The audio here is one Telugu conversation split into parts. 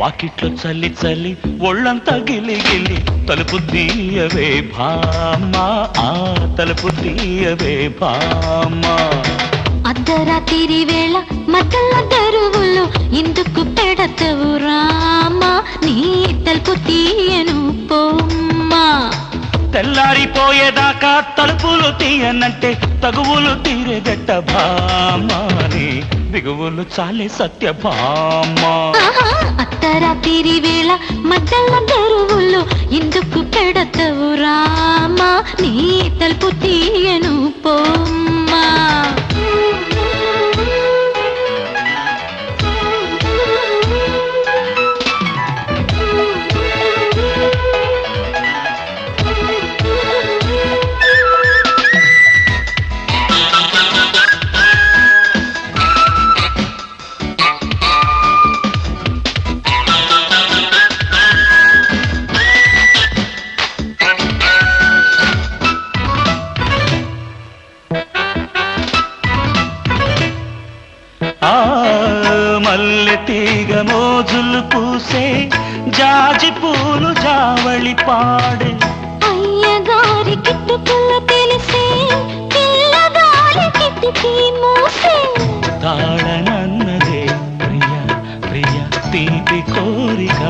వాకిట్లో చల్లి చల్లి ఒళ్ళంతా గిలి గిలి తలుపు తీయవే భామా ఆ తలుపు తీయవే భామా అర్ధరాత్రి వేళ మధ్యల దరువులు ఎందుకు పెడతవు రామా నీ తలుపు తీయను పోమ్మా తెల్లారిపోయేదాకా తలుపులు తీయనంటే తగువులు తీరేదట్ట భామాని బిగువులు చాలే సత్య భామా అర్ధరాత్రి వేళ మధ్యల దరువులు ఎందుకు పెడతవు రామా నీ తలుపు తీయను పోమ్మా మల్లె తీగ మోజులు పూసే జాజి పూలు జావళి పాడే అయ్యగారి కిట్టుకులు తెలిసే పిల్లగాలి కిటికీ మూసే తాళనన్నదే ప్రియ ప్రియ తీపి కోరిక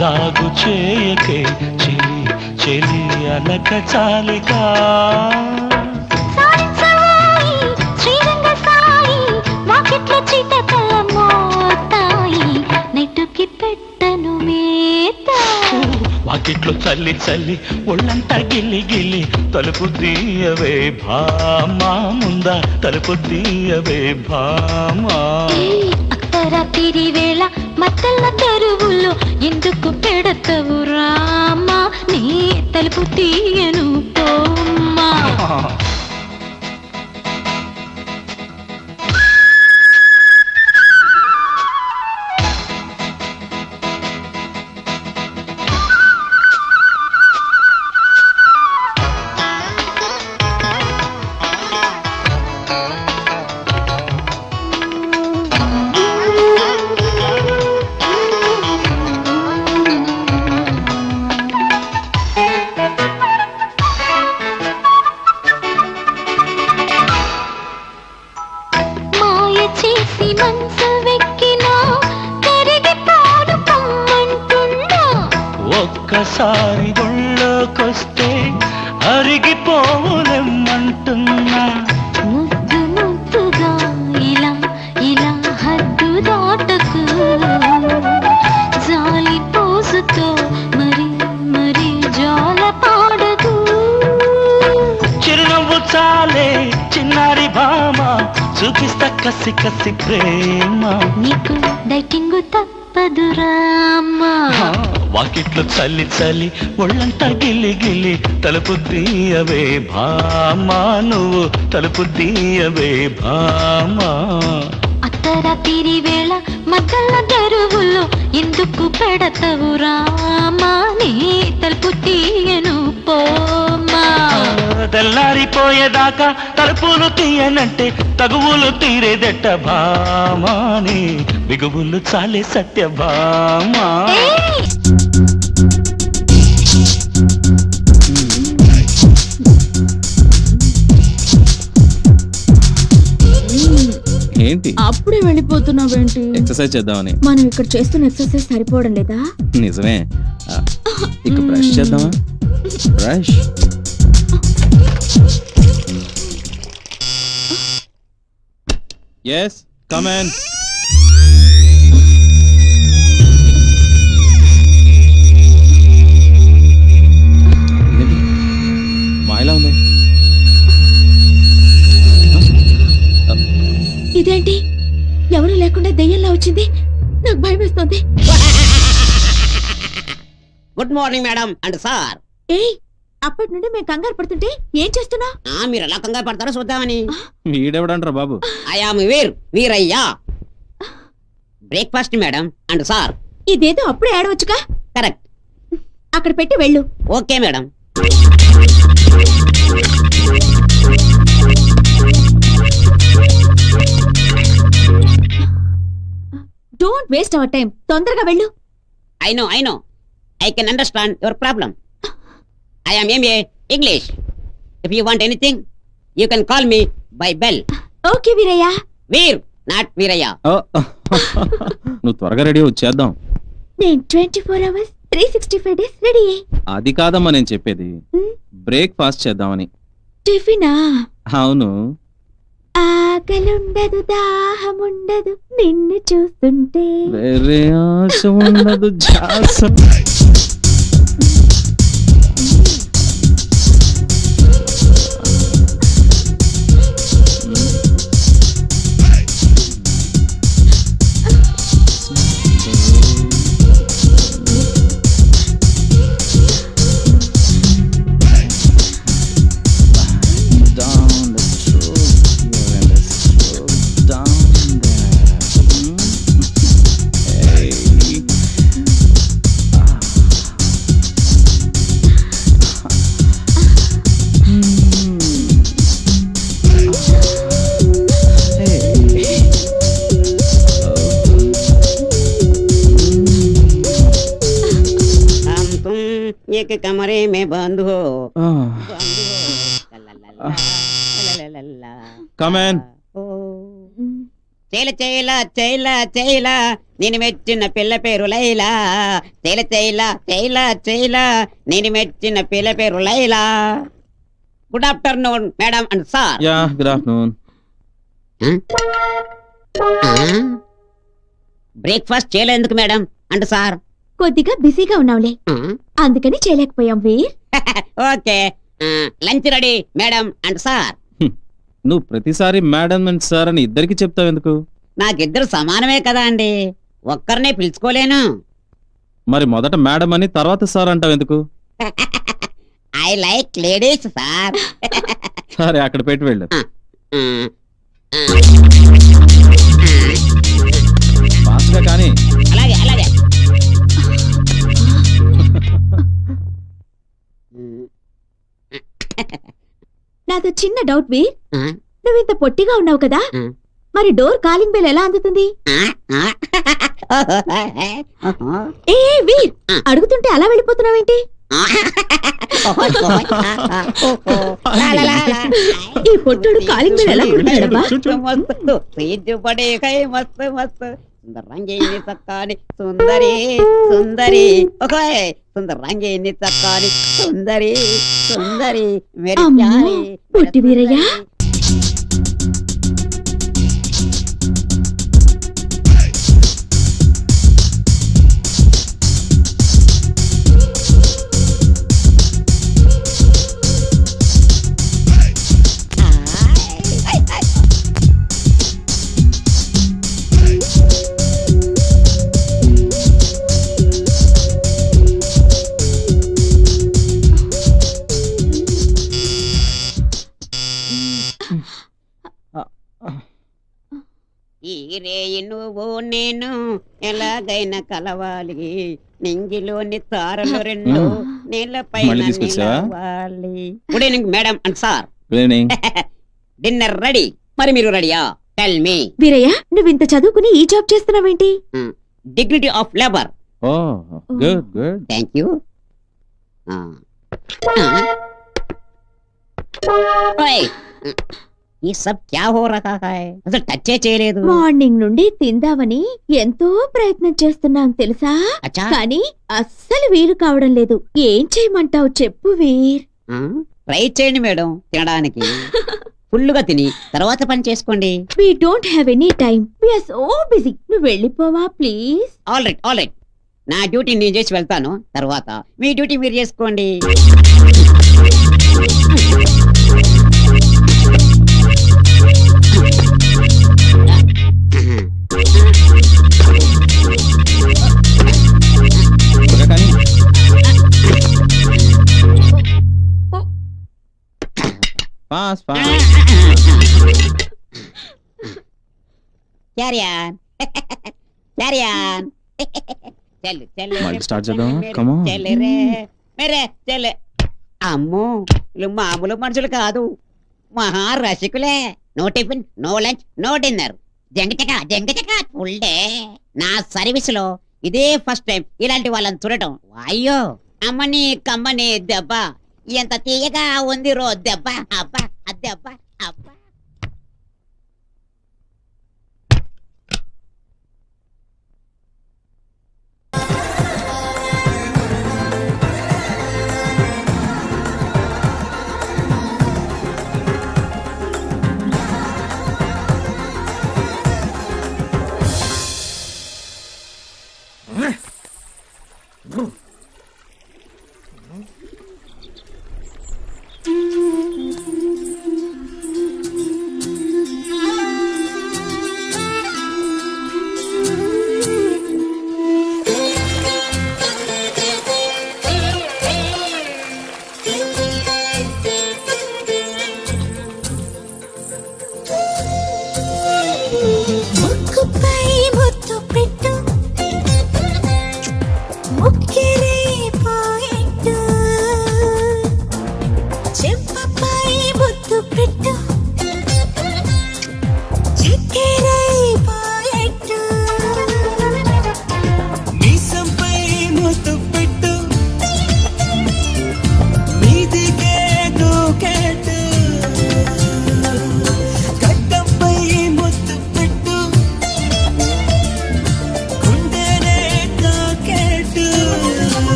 జాగు చేయకే చెలి చెలి అలక చాలిక వాకిట్లో చల్లి చల్లి ఒళ్ళంతా గిల్లి గిల్లి తలుపు తీయవే భామా ముందా తలుపు తీయవే భామా అర్ధరాత్రి వేళ మధ్యల దరువులు ఎందుకు పెడతవు రామా నీ తలుపు తీయను పోమ్మా ఒక్కసారి గుళ్ళోకొస్తే అరిగిపోవులెమ్మంటున్నా ముద్దు ముద్దుగా ఇలా ఇలా హద్దు దాటకు జాలి పోసుతో మరి మరి జాల పాడకు చిరునవ్వు చాలే చిన్నారి భామ చూపిస్తా కసి కసి ప్రేమ నీకు డైటింగ్ తప్పదురామ్మా వాకిట్లో చల్లి చల్లి ఒళ్ళంతా గిల్లి గిల్లి తలుపు తీయవే భామా నువ్వు తలుపు తీయవే భామా అర్ధరాత్రి వేళ మధ్యల దరువులు ఎందుకు పెడతవు రామా నీ తలుపు తీయను పోమ్మా తెల్లారిపోయేదాకా తలుపులు తీయనంటే తగువులు తీరేదెట్ట భామాని బిగువులు చాలే సత్య భామా ఏంటి అప్పుడే వెళ్ళిపోతున్నావేంటి? ఎక్సర్సైజ్ చేద్దామని. మనం ఇక్కడ చేస్తున్న ఎక్సర్సైజ్ సరిపోవడం లేదా? నిజమే. ఇక బ్రష్ చేద్దామా? బ్రష్. yes come in. మాయలా ఉంది. ఇదేంటి ఎవరు లేకుండా దెయ్యంలా వచ్చింది? నాకు భయం వేస్తుంది. Good morning madam and sir. ఏయ్ అప్పటి నుండి మేము కంగారు పడుతుంటే ఏం చేస్తున్నా? మీరు ఎలా కంగారు పడతారో చూద్దామని. వీడెవడంటారా బాబు? I am Veerayya. Breakfast madam and sir. ఇదేదో అప్పుడే ఆడవచ్చుగా. కరెక్ట్. అక్కడ పెట్టి వెళ్ళు. Okay madam. Don't don't waste our time. తొందరగా వెళ్ళు. I know. I can understand your problem. I am MA English. If you want anything, you can call me by Bell. Okay Veerayya. Veer, not Veeraya. నువ్వు త్వరగా రెడీ వచ్చేద్దాం. నేను 24 hours 365 days రెడీ. అది కాదమ్మా నేను చెప్పేది, బ్రేక్ఫాస్ట్ చేద్దామని. టిఫినా? అవును. ఆకలుండదు, దాహముండదు నిన్ను చూస్తుంటే. వేరే ఆశ ఉండదు ధ్యాస. एक कमरे में बंद हो. Come in. చేల చేల చేల చేల నేను మెచ్చిన పిల్ల పేరు లైలా. చేల చేల చేల చేల నేను మెచ్చిన పిల్ల పేరు Laila. Good afternoon madam and sir. Yeah good afternoon. Breakfast చేయలేందుకు మేడం అండ్ సార్? కొద్దిగా బిజీగా ఉన్నావులే, అందుకని చేయలేకపోయాం Veer. Okay, lunch ready madam and sir. నువ్వు ప్రతిసారి మేడం అండ్ సార్ అని ఇద్దరికి చెప్తావు ఎందుకు? నాకిద్దరు సమానమే కదా అండి, ఒక్కరినే పిలుచుకోలేను. మరి మొదట మేడం అని తర్వాత సార్ అంటావు ఎందుకు? I like ladies sir. సరే అక్కడ పెట్టి వెళ్ళు. ఫాస్ట్గా కానీ. అలాగే అలాగే. నాతో చిన్న డౌట్ వీర్, నువ్వు ఇంత పొట్టిగా ఉన్నావు కదా, మరి డోర్ కాలింగ్ బెల్ ఎలా అందుతుంది? ఏ వీర్, అడుగుతుంటే అలా వెళ్ళిపోతున్నావేంటి? ఈ పొట్టుడు కాలింగ్ బెల్ ఎలా కొడుతున్నాడబ్బా? మస్తు మస్తు సుందరంగేని చక్కాని సుందరి సుందరి సుందరంగేని చక్కాని సుందరి సుందరి మేరీ ప్యారీ పొట్టి వీరయ్య. ఈ రేయి నువ్వు నేను ఎలాగైనా కలవాలి, నింగిలోని తారలు రెండు నేలపైన నిలవాలి. Good evening madam and sir. Good evening. Dinner ready, మరి మీరు రెడీయా? Tell me. వీరయ్య, నువ్వు ఇంత చదువుకుని ఈ జాబ్ చేస్తున్నావేంటి? Dignity of labour. Oh good good. Thank you. ఈ సబ్ క్యా హో రహా హై? అసలు టచ్ చేయలేదు. మార్నింగ్ నుండి తిందామని ఎంతో ప్రయత్నం చేస్తున్నాం తెలుసా, కానీ అస్సలు వీలు కావడం లేదు. ఏం చేయమంటావు చెప్పు వీర్. ట్రై చేయండి మేడం తినడానికి. ఫుల్లుగా తిని తర్వాత పని చేసుకోండి. We don't have any time. We are so busy. నువ్వు వెళ్ళిపోవా ప్లీజ్? All right. నా డ్యూటీ నేను చేసి వెళ్తాను, తర్వాత మీ డ్యూటీ మీరు చేసుకోండి. Fast. Carry on. చల్లు మళ్ళీ స్టార్ట్ చేద్దాం. Come on. చెల్లె. అమ్మో, వీళ్ళు మామూలు మనుషులు కాదు, మహా రసికులే. No tiffin, no lunch, no dinner. జంగచక ఫుల్ డే. నా సర్వీస్ లో ఇదే ఫస్ట్ టైం ఇలాంటి వాళ్ళని చూడటం. అయ్యో అమ్మని కమ్మని దెబ్బ, ఎంత తీయగా ఉంది రో దెబ్బ. అబ్బా దెబ్బ అబ్బా.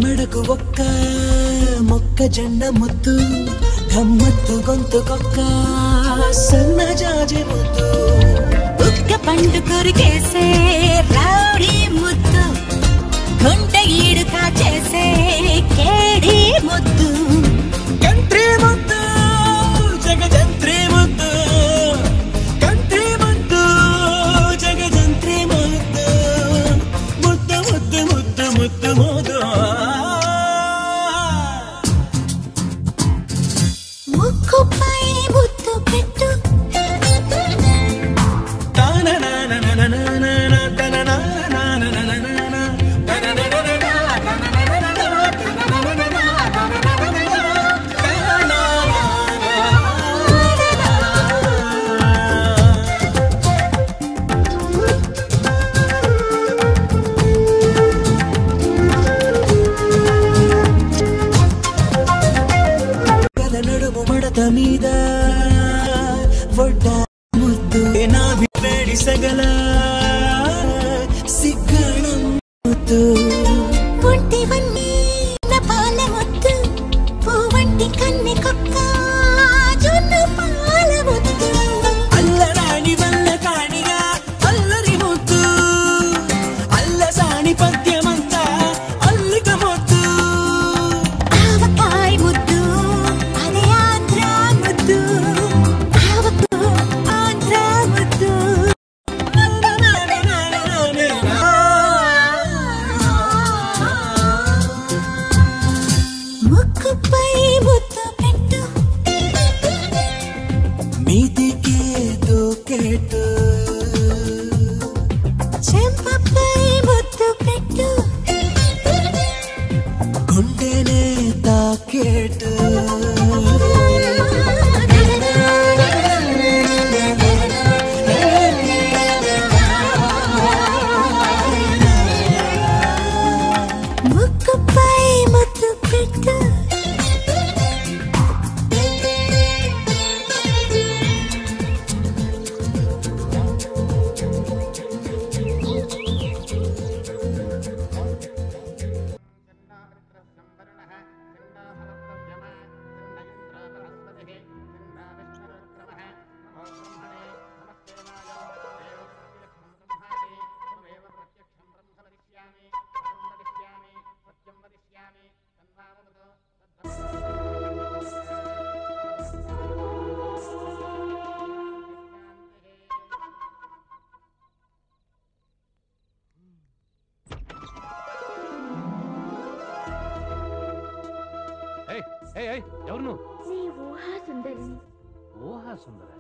మెడకు ఒక్క మొక్క జెండ ముద్దు, గమ్మత్తు గొంతుకొక్క సన్నజాజి ముద్దు, ఒక్క పండు కొరికేసే రౌడీ ముద్దు, గుంట ఈడు కాచేసే కేడి ముద్దు, కంట్రీ ముద్దు జగజంత్రి ముద్దు, కంట్రీ ముద్దు జగజంత్రి ముద్దు, ముద్దు ముద్దు ముద్దు ముద్దు ముద్దు, ముక్కుపై ముద్దు పెట్టు, నడుము మడత మీద వడ్డ ముద్దు, నా వేడి సగల సిగ్గణం ముద్దు, ఒంటివన్నీ నా పాల ముద్దు, పువ్వంటి కన్నె కుక్క జొన్న పాల ముద్దు, అల్లరాణి వల్ల కాణిగా అల్లరి ముద్దు, అల్లసాని పద్యమంతా అల్లిక ముద్దు, ఆవకాయ ముద్దు అదే ఆంధ్ర ముద్దు, ఆవకు ఆంధ్ర ముద్దు, ఎవరు నువ్వు? నీ ఊహా సుందరిని. ఊహా సుందర.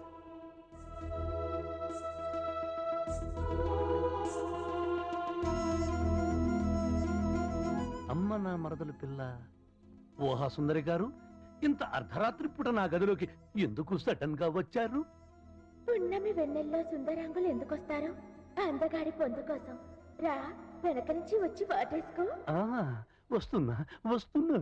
అమ్మ నా మరదలు పిల్ల. ఊహా సుందరి గారు, ఇంత అర్ధరాత్రి పూట నా గదిలోకి ఎందుకు సడన్ గా వచ్చారు? పున్నమి వెన్నెల్లో సుందరాంగులు ఎందుకొస్తారు? అందగాడి పొందు కోసం. రా, వెనక నుంచి వచ్చి వాటేసుకో. వస్తున్నా వస్తున్నా.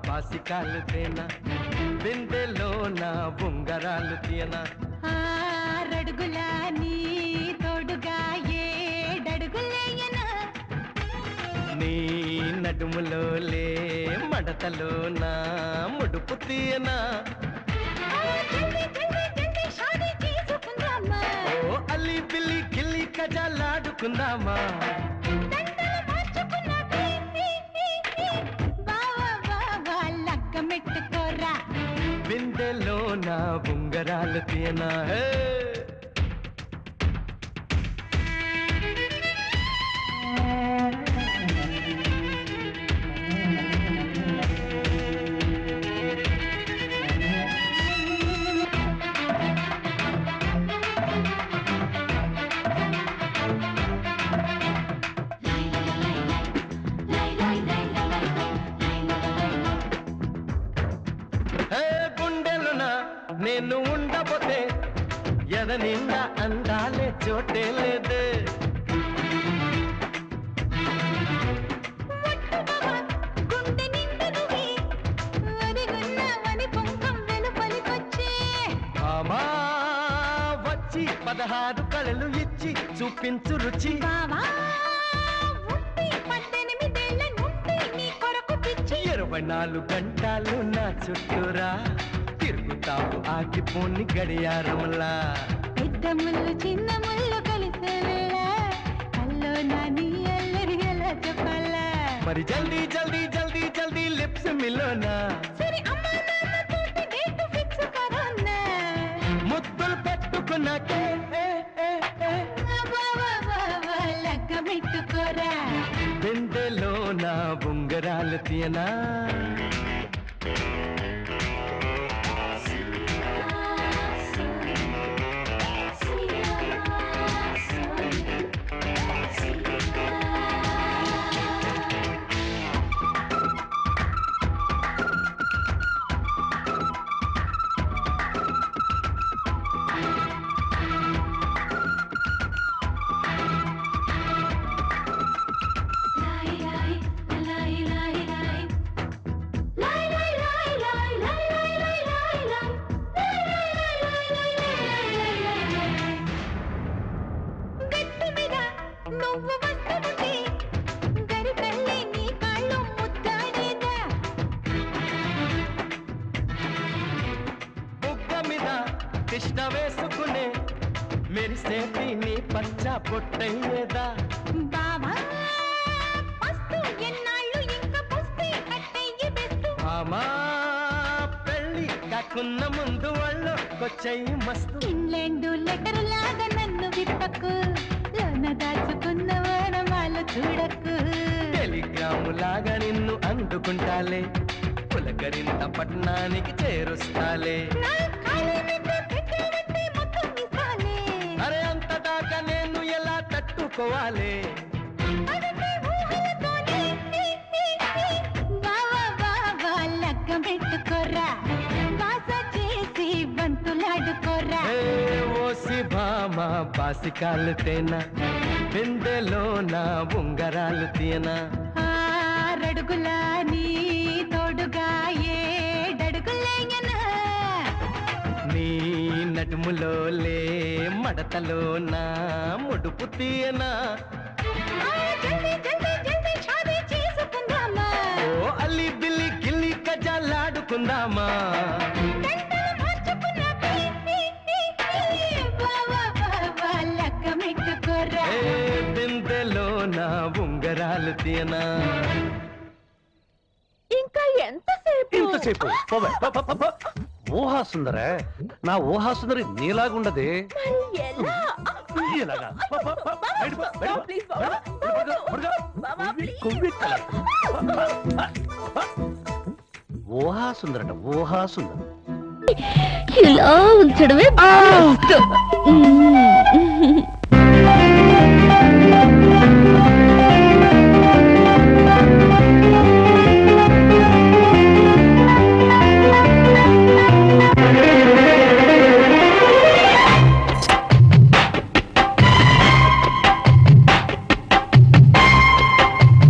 బాసికాలు తేనా బిందెలో నా బొంగరాలు తీయనా ఆరడుగులా నీ తోడుగా ఏడడుగులేయనా నీ నడుములో లే మడతలో నా ముడుపు తీయనా ఓ అల్లి పిల్లి గిల్లి కజాలాడుకుందామా బిందెలో నా బొంగరాలు తీయనా నేను ఉండబోతే ఎద నిండా అందాలే చోటే లేదు అమ్మా వచ్చి 16 కళలు ఇచ్చి చూపించు రుచి 24 గంటలు నా చుట్టూరా తిరుగుతావు ఆగిపోని గడియారములా పెద్ద ముళ్ళు చిన్న ముళ్ళు కలిసే వేళ అల్లో నా నీ అల్లరి ఎలా చెప్పాలా మరి జల్దీ జల్దీ జల్దీ జల్దీ లిప్స్ మిలోనా సరే అమ్మా నాన్న తోటి డేట్ ఫిక్స్ కరోనా ముద్దులు పెట్టుకున్నాకే లెక్క పెట్టుకోరా బిందెలో నా బొంగరాలు తీయనా కృష్ణ వేసుకునే మెరిసేటి నీ పచ్చ పొట్టయ్యేదా బాబా పస్తు ఎన్నాళ్ళు ఇంకా పుస్తీ కట్టయ్యి బెస్తు మామా పెళ్ళి కాకున్న ముందు వాళ్ళు కొచ్చయ్యి మస్తు ఇంగ్లాండు లెటర్ లాగా నన్ను విప్పకు లోన దాచుకున్న వాడమాలు చూడకు టెలిగ్రాము లాగా నిన్ను అందుకుంటాలే పులకరింత పట్టణానికి చేరుస్తాలే అరే అంత దాకా నేను ఎలా తట్టుకోవాలి లెక్క పెట్టుకోరా బాస చేసి బంతులాడుకోరా ఓసి భామ బాసికాలు తేనా బిందెలో నా బొంగరాలు తీయనా ఆరడుగులా నీ తోడుగా ఏడడుగులేయనా నీ నడుములోలే మడతలోన ముడుపు తీయనా ఓ అల్లి బిల్లి గిల్లి కజాలాడుకుందామా బిందెలో నా ఉంగరాలు తీయనా ఇంకా ఎంతసేపు ఊహా సుందరే నా ఊహా సుందరి నీలాగుండదే ఇలాగా ఊహా సుందరట ఊహా సుందరం ఇలా ఉంచడమే